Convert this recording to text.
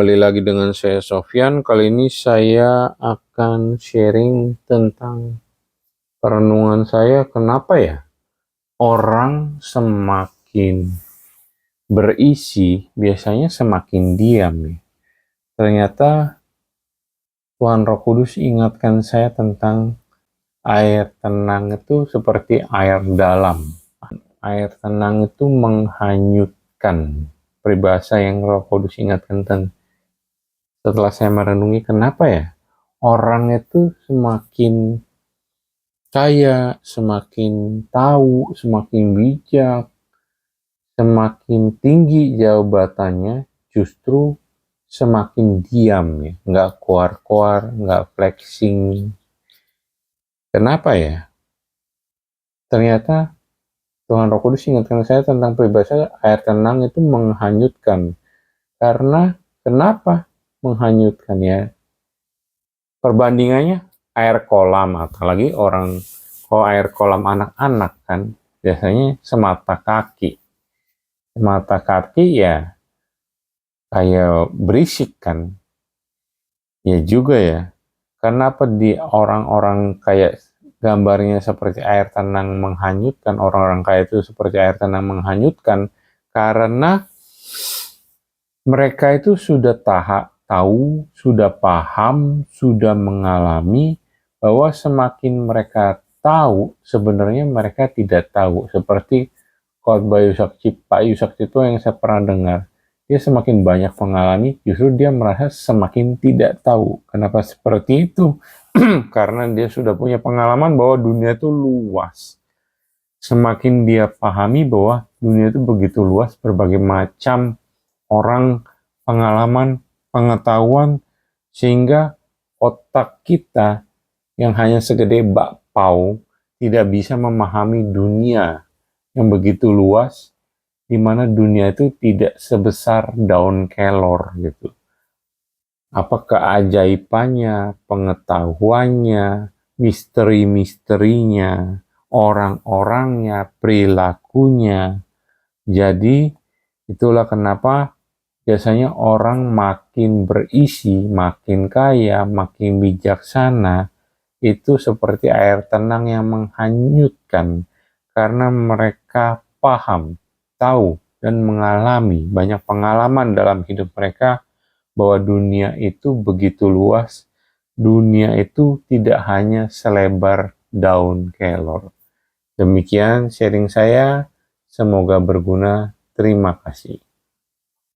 kembali lagi dengan saya Sofyan. Kali ini saya akan sharing tentang perenungan saya. Kenapa ya orang semakin berisi biasanya semakin diam ya. Ternyata Tuhan Roh Kudus ingatkan saya tentang air tenang itu seperti air dalam. Air tenang itu menghanyutkan. Peribahasa yang Roh Kudus ingatkan setelah saya merenungi, kenapa ya orang itu semakin kaya, semakin tahu, semakin bijak, semakin tinggi jabatannya, justru semakin diam ya, nggak keluar-keluar, nggak flexing. Kenapa ya? Ternyata Tuhan Roh Kudus ingatkan saya tentang peribahasa air tenang itu menghanyutkan. Karena kenapa menghanyutkan ya? Perbandingannya air kolam, apalagi kalau air kolam anak-anak kan biasanya semata kaki ya kayak berisik kan ya juga ya. Kenapa di orang-orang kayak gambarnya seperti air tenang menghanyutkan, orang-orang kaya itu seperti air tenang menghanyutkan? Karena mereka itu sudah tahu, sudah paham, sudah mengalami bahwa semakin mereka tahu, sebenarnya mereka tidak tahu. Seperti khotbah Pak Yusakti itu yang saya pernah dengar. Dia semakin banyak mengalami, justru dia merasa semakin tidak tahu. Kenapa seperti itu? Karena dia sudah punya pengalaman bahwa dunia itu luas. Semakin dia pahami bahwa dunia itu begitu luas, berbagai macam orang, pengalaman, pengetahuan, sehingga otak kita yang hanya segede bakpao tidak bisa memahami dunia yang begitu luas, di mana dunia itu tidak sebesar daun kelor gitu. Apa keajaibannya, pengetahuannya, misteri-misterinya, orang-orangnya, perilakunya. Jadi itulah kenapa biasanya orang makin berisi, makin kaya, makin bijaksana, itu seperti air tenang yang menghanyutkan. Karena mereka paham, tahu, dan mengalami banyak pengalaman dalam hidup mereka bahwa dunia itu begitu luas, dunia itu tidak hanya selebar daun kelor. Demikian sharing saya, semoga berguna. Terima kasih.